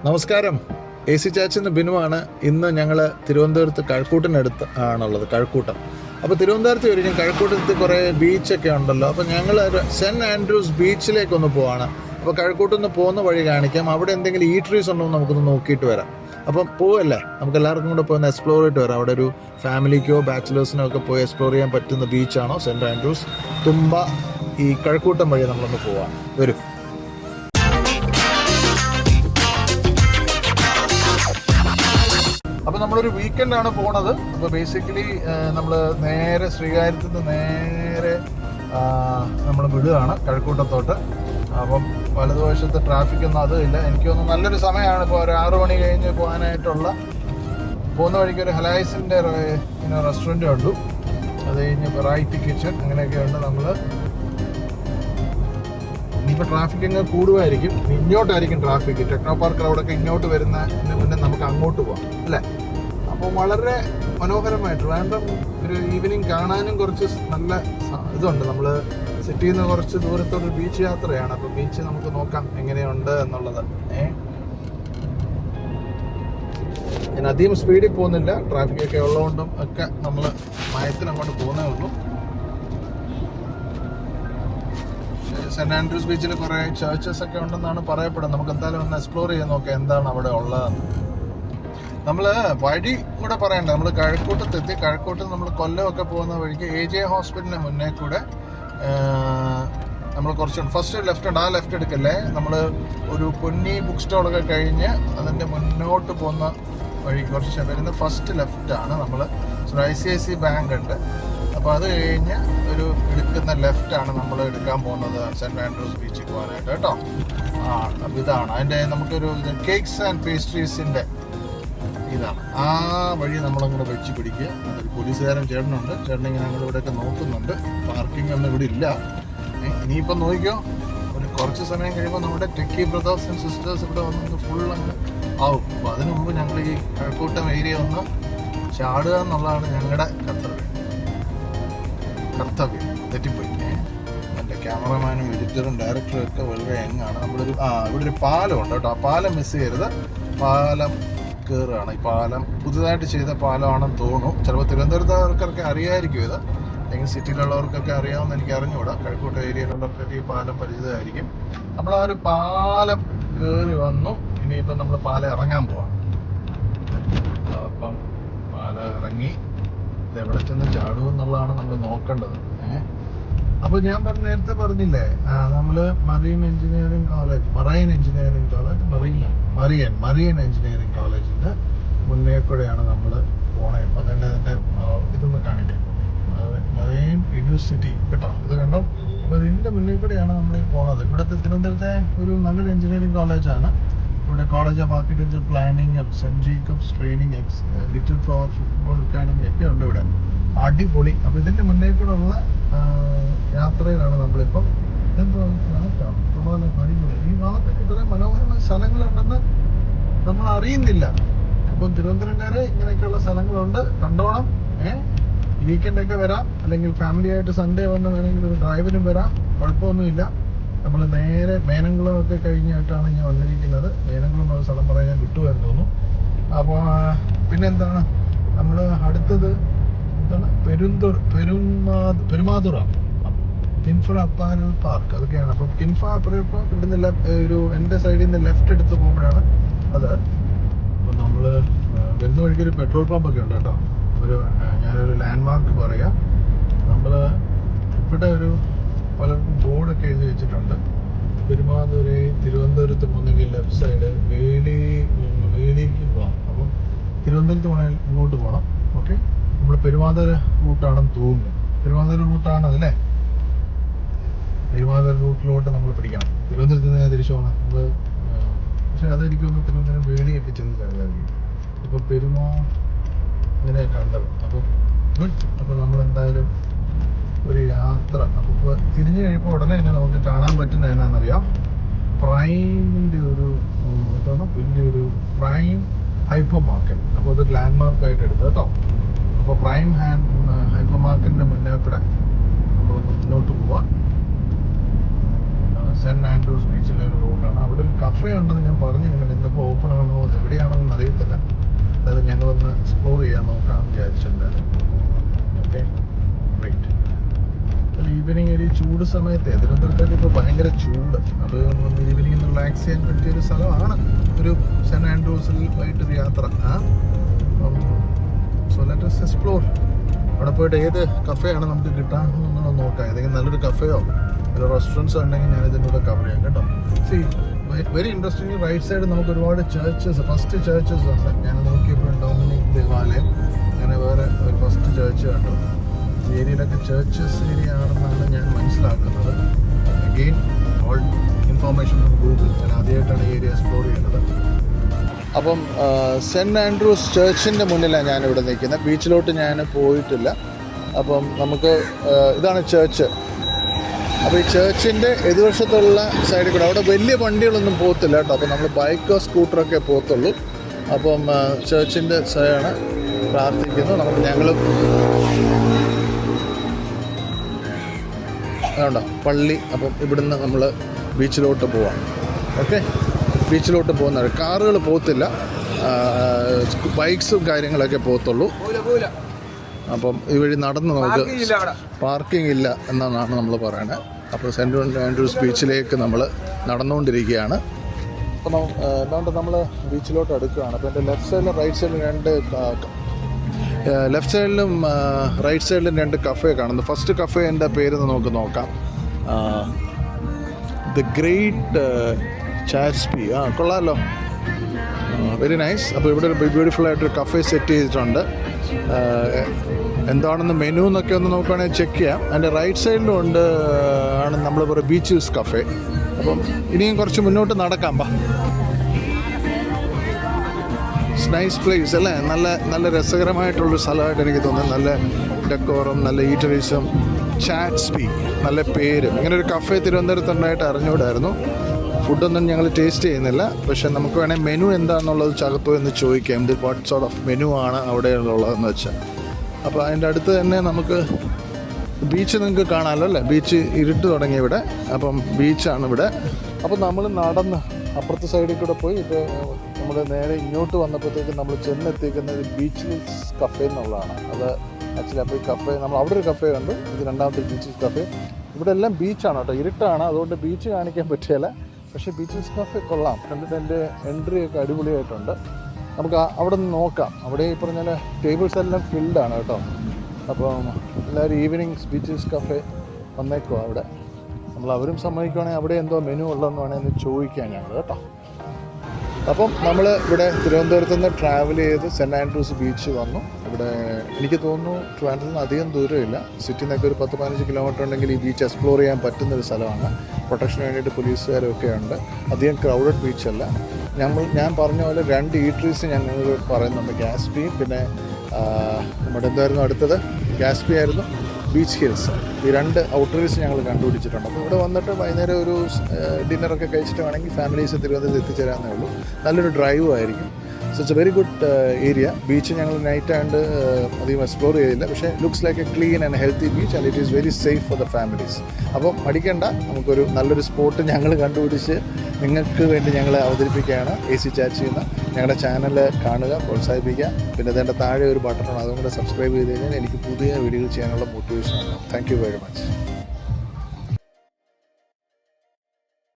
നമസ്കാരം. A C ചാച്ചിന്ന് ബിനുവാണ്. ഇന്ന് ഞങ്ങൾ തിരുവനന്തപുരത്ത് കഴക്കൂട്ടിനടുത്ത് ആണുള്ളത്, കഴക്കൂട്ടം. അപ്പോൾ തിരുവനന്തപുരത്ത് വരും കഴക്കൂട്ടത്ത് കുറേ ബീച്ചൊക്കെ ഉണ്ടല്ലോ. അപ്പോൾ ഞങ്ങൾ സെൻറ്റ് ആൻഡ്രൂസ് ബീച്ചിലേക്കൊന്ന് പോവാണ്. അപ്പോൾ കഴക്കൂട്ടിൽ പോകുന്ന വഴി കാണിക്കാം. അവിടെ എന്തെങ്കിലും ഈട്രീസ് ഉണ്ടോ എന്ന് നമുക്കൊന്ന് നോക്കിയിട്ട് വരാം. അപ്പം പോവല്ലേ, നമുക്ക് എല്ലാവർക്കും കൂടെ പോയി ഒന്ന് എക്സ്പ്ലോർ ചെയ്തിട്ട് വരാം. അവിടെ ഒരു ഫാമിലിക്കോ ബാച്ചിലേഴ്സിനോ ഒക്കെ പോയി എക്സ്പ്ലോർ ചെയ്യാൻ പറ്റുന്ന ബീച്ചാണോ സെൻറ്റ് ആൻഡ്രൂസ്. തുമ്പ ഈ കഴക്കൂട്ടം വഴി നമ്മളൊന്ന് പോവാം. വരും. അപ്പോൾ നമ്മളൊരു വീക്കെൻഡാണ് പോണത്. അപ്പോൾ ബേസിക്കലി നമ്മൾ നേരെ ശ്രീകാര്യത്തു നിന്ന് നേരെ നമ്മൾ വിടുകയാണ് കഴക്കൂട്ടത്തോട്ട്. അപ്പം വലതുവശത്ത് ട്രാഫിക്കൊന്നും അതുമില്ല. എനിക്ക് തോന്നുന്നു നല്ലൊരു സമയമാണ്. ഇപ്പോൾ ഒരു 6 മണി കഴിഞ്ഞ് പോകാനായിട്ടുള്ള. പോകുന്ന വഴിക്ക് ഒരു ഹലായ്സിൻ്റെ റെസ്റ്റോറൻറ്റ് കണ്ടു. അത് കഴിഞ്ഞ് വെറൈറ്റി കിച്ചൺ അങ്ങനെയൊക്കെ ഉണ്ട്. നമ്മൾ ഇനിയിപ്പോൾ ട്രാഫിക് അങ്ങ് കൂടുമായിരിക്കും. ഇങ്ങോട്ടായിരിക്കും ട്രാഫിക്. ടെക്നോ പാർക്ക് അവിടെയൊക്കെ ഇങ്ങോട്ട് വരുന്നതിന് മുന്നേ നമുക്ക് അങ്ങോട്ട് പോകാം അല്ലേ. അപ്പോൾ വളരെ മനോഹരമായിട്ട് റാൻഡം ഒരു ഈവനിങ് കാണാനും കുറച്ച് നല്ല ഇതുണ്ട്. നമ്മൾ സിറ്റിയിൽ നിന്ന് കുറച്ച് ദൂരത്തൊരു ബീച്ച് യാത്രയാണ്. അപ്പോൾ ബീച്ച് നമുക്ക് നോക്കാം എങ്ങനെയുണ്ട് എന്നുള്ളത്. ഞാൻ അധികം സ്പീഡിൽ പോകുന്നില്ല, ട്രാഫിക്കൊക്കെ ഉള്ളതുകൊണ്ടും ഒക്കെ നമ്മൾ മയത്തിന് അങ്ങോട്ട് പോകുന്നേ ഉള്ളൂ. സെൻറ്റ് ആൻഡ്രൂസ് ബീച്ചിൽ കുറേ ചർച്ചസ് ഒക്കെ ഉണ്ടെന്നാണ് പറയപ്പെടുന്നത്. നമുക്ക് എന്തായാലും ഒന്ന് എക്സ്പ്ലോർ ചെയ്ത് നോക്കാം എന്താണ് അവിടെ ഉള്ളതെന്ന്. നമ്മൾ വഴി കൂടെ പറയണ്ട. നമ്മൾ കഴക്കൂട്ടത്തെത്തി. കഴക്കൂട്ടത്ത് നമ്മൾ കൊല്ലമൊക്കെ പോകുന്ന വഴിക്ക് AJ ഹോസ്പിറ്റലിന് മുന്നേ കൂടെ നമ്മൾ കുറച്ചുണ്ട്. ഫസ്റ്റ് ലെഫ്റ്റ് ഉണ്ട്. ആ ലെഫ്റ്റ് എടുക്കല്ലേ. നമ്മൾ ഒരു പൊന്നി ബുക്ക് സ്റ്റോളൊക്കെ കഴിഞ്ഞ് അതിൻ്റെ മുന്നോട്ട് പോകുന്ന വഴി കുറച്ച് വരുന്ന ഫസ്റ്റ് ലെഫ്റ്റാണ്. നമ്മൾ ICIC ബാങ്ക് ഉണ്ട്. അപ്പോൾ അത് കഴിഞ്ഞ് ഒരു എടുക്കുന്ന ലെഫ്റ്റാണ് നമ്മൾ എടുക്കാൻ പോകുന്നത് സെൻറ്റ് ആൻഡ്രൂസ് ബീച്ചിൽ പോകാനായിട്ട് കേട്ടോ. അപ്പോൾ ഇതാണ് അതിൻ്റെ നമുക്കൊരു കേക്ക്സ് ആൻഡ് പേസ്ട്രീസിൻ്റെ ഇതാണ്. ആ വഴി നമ്മളങ്ങോട്ട് വെച്ച് പിടിക്കുക. അതൊരു പോലീസുകാരൻ ചേട്ടനുണ്ട്. ചേട്ടൻ ഇങ്ങനെ ഞങ്ങൾ ഇവിടെയൊക്കെ നോക്കുന്നുണ്ട്. പാർക്കിംഗ് ഒന്നും ഇവിടെ ഇല്ല. ഇനിയിപ്പം നോക്കിയോ, ഒരു കുറച്ച് സമയം കഴിയുമ്പോൾ നമ്മുടെ ടെക്കി ബ്രദേഴ്സ് ആൻഡ് സിസ്റ്റേഴ്സ് ഇവിടെ വന്ന് ഫുൾ അങ്ങ് ആവും. അപ്പോൾ അതിനു മുമ്പ് ഞങ്ങൾ ഈ കഴക്കൂട്ടം ഏരിയ ഒന്ന് ചാടുക എന്നുള്ളതാണ് ഞങ്ങളുടെ കർത്തവ്യം. തെറ്റിപ്പോയി. എൻ്റെ ക്യാമറമാനും എഡിറ്ററും ഡയറക്ടറും ഒക്കെ വളരെ യങ്ങാണ്. നമ്മളൊരു ഇവിടെ ഒരു പാലം ഉണ്ട് കേട്ടോ. ആ പാലം മിസ് ചെയ്യരുത്. പാലം കയറുകയാണ്. ഈ പാലം പുതുതായിട്ട് ചെയ്ത പാലമാണെന്ന് തോന്നുന്നു. ചിലപ്പോൾ തിരുവനന്തപുരത്തുകാർക്കൊക്കെ അറിയായിരിക്കും ഇത്, അല്ലെങ്കിൽ സിറ്റിയിലുള്ളവർക്കൊക്കെ അറിയാമെന്ന് എനിക്ക് അറിഞ്ഞുകൂടാ. കഴക്കൂട്ടം ഏരിയയിലുള്ളവർക്കൊക്കെ ഈ പാലം പരിചിതമായിരിക്കും. നമ്മൾ ആ ഒരു പാലം കയറി വന്നു. ഇനിയിപ്പം നമ്മൾ പാലം ഇറങ്ങാൻ പോവാം. അപ്പം പാലം ഇറങ്ങി എവിടെ ചെന്ന് ചാടുമെന്നുള്ളതാണ് നമ്മൾ നോക്കേണ്ടത്. അപ്പോൾ ഞാൻ നേരത്തെ പറഞ്ഞില്ലേ, നമ്മൾ മറൈൻ എഞ്ചിനീയറിംഗ് കോളേജ് മറിയൻ എഞ്ചിനീയറിംഗ് കോളേജിൻ്റെ മുന്നേ കൂടെയാണ് നമ്മൾ പോണേ. അപ്പം തന്നെ അതിൻ്റെ ഇതൊന്ന് കാണിക്കാം. മറൈൻ യൂണിവേഴ്സിറ്റി കേട്ടോ, ഇത് കണ്ടോ. അപ്പോൾ ഇതിൻ്റെ മുന്നേ കൂടെയാണ് നമ്മൾ പോണത്. ഇവിടുത്തെ തിരുവനന്തപുരത്തെ ഒരു നല്ലൊരു എഞ്ചിനീയറിംഗ് കോളേജാണ്. ഇവിടെ college of architecture planning, saint Jacob's training, little flower football academy ഒക്കെ ഉണ്ട് ഇവിടെ. അടിപൊളി. അപ്പോൾ ഇതിൻ്റെ മുന്നേ കൂടെ ഉള്ള യാത്രയിലാണ് നമ്മളിപ്പം. അടിപൊളി. ഈ ഭാഗത്തൊക്കെ ഇത്രയും മനോഹരമായ സ്ഥലങ്ങളുണ്ടെന്ന് നമ്മൾ അറിയുന്നില്ല. അപ്പം തിരുവനന്തപുരംകാരെ ഇങ്ങനെയൊക്കെയുള്ള സ്ഥലങ്ങളുണ്ട്, കണ്ടോണം. വീക്കെൻഡൊക്കെ വരാം, അല്ലെങ്കിൽ ഫാമിലി ആയിട്ട് സൺഡേ വന്ന് വേണമെങ്കിൽ ഒരു ഡ്രൈവിനും വരാം, കുഴപ്പമൊന്നുമില്ല. നമ്മൾ നേരെ മേനംകുളം ഒക്കെ കഴിഞ്ഞിട്ടാണ് ഞാൻ വന്നിരിക്കുന്നത്. മേനംകുളം എന്നുള്ള സ്ഥലം പറയാൻ കിട്ടുമെന്ന് തോന്നുന്നു. അപ്പോൾ പിന്നെന്താണ്, നമ്മൾ അടുത്തത് എന്താണ്, പെരുമാതുറ കിൻഫ്ര അപ്പാരൽ പാർക്ക്, അതൊക്കെയാണ്. അപ്പം കിൻഫ്ര അപ്പുറം ഇവിടുന്ന് ഒരു എൻ്റെ സൈഡിൽ നിന്ന് ലെഫ്റ്റ് എടുത്ത് പോകുമ്പോഴാണ് അത്. അപ്പം നമ്മൾ വരുന്ന വഴിക്കൊരു പെട്രോൾ പമ്പൊക്കെ ഉണ്ട് കേട്ടോ. ഞാനൊരു ലാൻഡ് മാർക്ക് പറയാം. നമ്മൾ ഇവിടെ ഒരു പലർക്കും ബോർഡൊക്കെ എഴുതി വെച്ചിട്ടുണ്ട്. പെരുമാതുരൈ തിരുവനന്തപുരത്ത് പോകുന്നെങ്കിൽ ലെഫ്റ്റ് സൈഡ് വേലിക്ക് പോകാം. അപ്പം തിരുവനന്തപുരത്ത് പോകണമെങ്കിൽ ഇങ്ങോട്ട് പോകണം. ഓക്കെ, നമ്മൾ പെരുമാതുര റൂട്ടാണെന്ന് തോന്നുന്നു. പെരുമാതുര റൂട്ടാണ് അതല്ലേ. പെരുമാതുര റൂട്ടിലോട്ട് നമ്മൾ പിടിക്കണം. തിരുവനന്തപുരത്ത് നിന്ന് തിരിച്ചു പോകണം നമ്മൾ. പക്ഷേ അതെനിക്കൊന്ന് തിരുവനന്തപുരം വേലിയൊക്കെ ചെന്ന് കണ്ടായിരിക്കും. ഇപ്പോൾ ഇങ്ങനെ കണ്ടത്. അപ്പം ഗുഡ്. അപ്പോൾ നമ്മളെന്തായാലും ഒരു യാത്ര. അപ്പോൾ തിരിഞ്ഞു കഴിയുമ്പോൾ ഉടനെ തന്നെ നമുക്ക് കാണാൻ പറ്റുന്ന എന്നാണെന്നറിയാം, പ്രൈമിൻ്റെ ഒരു എന്താണ് വലിയൊരു പ്രൈം ഹൈപ്പർ മാർക്കറ്റ്. അപ്പോൾ അത് ലാൻഡ് മാർക്കായിട്ട് എടുത്തു കേട്ടോ. അപ്പോൾ പ്രൈം ഹൈപ്പർ മാർക്കറ്റിൻ്റെ മുന്നേ കൂടെ നമ്മളൊന്ന് മുന്നോട്ട് പോവാം. സെൻറ്റ് ആൻഡ്രൂസ് ബീച്ചിലെ ഒരു റോഡാണ്. അവിടെ ഒരു കഫേ ഉണ്ടെന്ന് ഞാൻ പറഞ്ഞു. ഇന്നിപ്പോൾ ഓപ്പൺ ഞങ്ങളൊന്ന് എക്സ്പ്ലോർ ചെയ്യാൻ നോക്കാമെന്ന് വിചാരിച്ചിട്ടുണ്ട്. Okay, right. ഈവനിങ് ഒരു ചൂട് സമയത്ത് തിരുവനന്തപുരത്തൊക്കെ ഇപ്പോൾ ഭയങ്കര ചൂട്. അത് ഈവനിങ് ഒന്ന് റിലാക്സ് ചെയ്യാൻ പറ്റിയൊരു സ്ഥലമാണ് ഒരു സെൻറ്റ് ആൻഡ്രൂസിൽ വൈകിട്ടൊരു യാത്ര. So let us explore. അവിടെ പോയിട്ട് ഏത് കഫേയാണ് നമുക്ക് കിട്ടാമെന്ന് നോക്കാം. ഏതെങ്കിലും നല്ലൊരു കഫേയോ ഒരു റെസ്റ്റോറൻറ്റ്സോ ഉണ്ടെങ്കിൽ ഞാൻ ഇതിൻ്റെ കൂടെ കവർ ചെയ്യാം കേട്ടോ. See very interesting. Right side നമുക്ക് ഒരുപാട് ചർച്ചസ്, ഫസ്റ്റ് ചർച്ചസ് ഉണ്ട്. ഞാൻ നോക്കിയപ്പോൾ ഡൊമിനിക് ദേവാലയം, അങ്ങനെ വേറെ ഒരു ഫസ്റ്റ് ചർച്ച് കണ്ടു. ഈ ഏരിയയിലൊക്കെ ചർച്ചസ് ഏരിയ ആണെന്നാണ് ഞാൻ മനസ്സിലാക്കുന്നത്. Again all information from Google. ഞാൻ ആദ്യമായിട്ടാണ് ഈ ഏരിയ എക്സ്പ്ലോർ ചെയ്യുന്നത്. അപ്പം സെൻറ്റ് ആൻഡ്രൂസ് ചർച്ചിൻ്റെ മുന്നിലാണ് ഞാനിവിടെ നിൽക്കുന്നത്. ബീച്ചിലോട്ട് ഞാൻ പോയിട്ടില്ല. അപ്പം നമുക്ക് ഇതാണ് ചർച്ച്. അപ്പോൾ ഈ ചർച്ചിൻ്റെ എതിർവശത്തുള്ള സൈഡിൽ കൂടെ അവിടെ വലിയ വണ്ടികളൊന്നും പോകത്തില്ല കേട്ടോ. അപ്പോൾ നമ്മൾ ബൈക്കോ സ്കൂട്ടറൊക്കെ പോകത്തുള്ളൂ. അപ്പം ചർച്ചിൻ്റെ സൈഡാണ് പ്രാർത്ഥിക്കുന്നു. ഞങ്ങൾ അതുകൊണ്ടോ പള്ളി. അപ്പം ഇവിടുന്ന് നമ്മൾ ബീച്ചിലോട്ട് പോവാം. ഓക്കെ, ബീച്ചിലോട്ട് പോകുന്നത് കാറുകൾ പോകത്തില്ല, ബൈക്സും കാര്യങ്ങളൊക്കെ പോകത്തുള്ളൂ. അപ്പം ഈ വഴി നടന്ന് നമുക്ക് പാർക്കിംഗ് ഇല്ല എന്നാണ് നമ്മൾ പറയുന്നത്. അപ്പോൾ സെൻറ്റ് ആൻഡ്രൂസ് ബീച്ചിലേക്ക് നമ്മൾ നടന്നുകൊണ്ടിരിക്കുകയാണ്. അപ്പം അതുകൊണ്ട് നമ്മൾ ബീച്ചിലോട്ട് അടുക്കുകയാണ്. അപ്പോൾ എൻ്റെ ലെഫ്റ്റ് സൈഡിലും റൈറ്റ് സൈഡിലും ലെഫ്റ്റ് സൈഡിലും റൈറ്റ് സൈഡിലും രണ്ട് കഫേ കാണുന്നു. ഫസ്റ്റ് കഫേൻ്റെ പേര് നമുക്ക് നോക്കാം. The great Chatsby. കൊള്ളാമല്ലോ, വെരി നൈസ്. അപ്പോൾ ഇവിടെ ഒരു ബ്യൂട്ടിഫുൾ ആയിട്ടൊരു കഫേ സെറ്റ് ചെയ്തിട്ടുണ്ട്. എന്താണെന്ന് മെനു എന്നൊക്കെ ഒന്ന് നോക്കുകയാണെങ്കിൽ ചെക്ക് ചെയ്യാം. അതിൻ്റെ റൈറ്റ് സൈഡിലും ഉണ്ട് ആണ് നമ്മൾ പറയുക ബീച്ചസ് കഫേ. അപ്പം ഇനിയും കുറച്ച് മുന്നോട്ട് നടക്കാം. നൈസ് പ്ലേസ് അല്ലേ, നല്ല രസകരമായിട്ടുള്ളൊരു സ്ഥലമായിട്ട് എനിക്ക് തോന്നുന്നു. നല്ല ഡെക്കോറും നല്ല ഈറ്ററീസും. ചാറ്റ്സ്ബി നല്ല പേരും. ഇങ്ങനെ ഒരു കഫേ തിരുവനന്തപുരത്തുണ്ടായിട്ട് അറിഞ്ഞുകൂടായിരുന്നു. ഫുഡൊന്നും ഞങ്ങൾ ടേസ്റ്റ് ചെയ്യുന്നില്ല. പക്ഷേ നമുക്ക് വേണമെങ്കിൽ മെനു എന്താണെന്നുള്ളത് ചകത്തോ എന്ന് ചോദിക്കാം. ഇത് വാട്ട് സോർട്ട് ഓഫ് മെനു ആണ് അവിടെയുള്ളതെന്ന് വെച്ചാൽ. അപ്പോൾ അതിൻ്റെ അടുത്ത് തന്നെ നമുക്ക് ബീച്ച് നിങ്ങൾക്ക് കാണാമല്ലോ അല്ലേ. ബീച്ച് ഇരുട്ട് തുടങ്ങി ഇവിടെ. അപ്പം ബീച്ചാണ് ഇവിടെ. അപ്പോൾ നമ്മൾ നടന്ന് അപ്പുറത്തെ സൈഡിൽ കൂടെ പോയി ഇപ്പോൾ നമ്മൾ നേരെ ഇങ്ങോട്ട് വന്നപ്പോഴത്തേക്കും നമ്മൾ ചെന്നെത്തിക്കുന്നത് ബീച്ച് കഫേ എന്നുള്ളതാണ്. അത് ആക്ച്വലി അപ്പോൾ ഈ കഫേ നമ്മൾ അവിടെ ഒരു കഫേ കണ്ടു. ഇത് രണ്ടാമത്തെ ബീച്ച് കഫേ. ഇവിടെ എല്ലാം ബീച്ചാണ് കേട്ടോ, ഇരുട്ടാണ്. അതുകൊണ്ട് ബീച്ച് കാണിക്കാൻ പറ്റില്ല. പക്ഷേ ബീച്ചസ് കഫേ കൊള്ളാം. കണ്ടിട്ട് എൻ്റെ എൻട്രി ഒക്കെ അടിപൊളിയായിട്ടുണ്ട്. നമുക്ക് അവിടെ നിന്ന് നോക്കാം. അവിടെ ഈ പറഞ്ഞാൽ ടേബിൾസ് എല്ലാം ഫിൽഡാണ് കേട്ടോ. അപ്പം എല്ലാവരും ഈവനിങ് ബീച്ചസ് കഫേ വന്നേക്കോ അവിടെ. അവരും സമ്മതിക്കുവാണെങ്കിൽ അവിടെ എന്തോ മെനു ഉള്ളതെന്ന് വേണമെങ്കിൽ ചോദിക്കാം ഞങ്ങൾ കേട്ടോ. അപ്പം നമ്മൾ ഇവിടെ തിരുവനന്തപുരത്ത് നിന്ന് ട്രാവൽ ചെയ്ത് സെൻറ്റ് ആൻഡ്രൂസ് ബീച്ച് വന്നു. ഇവിടെ എനിക്ക് തോന്നുന്നു ട്രിവാൻഡ്രത്തിൽ നിന്ന് അധികം ദൂരമില്ല. സിറ്റിയിൽ നിന്നൊക്കെ ഒരു 10-15 കിലോമീറ്റർ ഉണ്ടെങ്കിൽ ഈ ബീച്ച് എക്സ്പ്ലോർ ചെയ്യാൻ പറ്റുന്നൊരു സ്ഥലമാണ്. പ്രൊട്ടക്ഷന് വേണ്ടിയിട്ട് പോലീസുകാരൊക്കെ ഉണ്ട്. അധികം ക്രൗഡഡ് ബീച്ചല്ല. ഞാൻ പറഞ്ഞ പോലെ 2 ഈട്രീസ് ഞങ്ങൾ പറയുന്നുണ്ട്. ഗ്യാസ്ബി, പിന്നെ നമ്മുടെ എന്തായിരുന്നു അടുത്തത്, ഗ്യാസ്ബി ആയിരുന്നു, ബീച്ച് ഹിൽസ്. ഈ 2 ഔട്ട്രീസ് ഞങ്ങൾ കണ്ടുപിടിച്ചിട്ടുണ്ട്. അപ്പോൾ ഇവിടെ വന്നിട്ട് വൈകുന്നേരം ഒരു ഡിന്നറൊക്കെ കഴിച്ചിട്ട് വേണമെങ്കിൽ ഫാമിലീസ് തിരുവനന്തപുരത്ത് എത്തിച്ചേരാന്നേ ഉള്ളൂ. നല്ലൊരു ഡ്രൈവും ആയിരിക്കും. So it's A very good area. Beach ഞങ്ങൾ നൈറ്റ് ആയതുകൊണ്ട് അധികം എക്സ്പ്ലോർ ചെയ്തില്ല. പക്ഷേ looks like A clean and healthy beach and it is very safe for the families. അപ്പം മടിക്കേണ്ട, നമുക്കൊരു നല്ലൊരു സ്പോട്ട് ഞങ്ങൾ കണ്ടുപിടിച്ച് നിങ്ങൾക്ക് വേണ്ടി ഞങ്ങൾ അവതരിപ്പിക്കുകയാണ്. AC ചാറ്റ് ചെയ്യുന്ന ഞങ്ങളുടെ ചാനൽ കാണുക, പ്രോത്സാഹിപ്പിക്കുക. പിന്നെ അതിൻ്റെ താഴെ ഒരു ബട്ടണാണ്, അതുകൊണ്ട് സബ്സ്ക്രൈബ് ചെയ്ത് കഴിഞ്ഞാൽ എനിക്ക് പുതിയ വീഡിയോകൾ ചെയ്യാനുള്ള മോട്ടിവേഷൻ ആണ്. Thank you very much.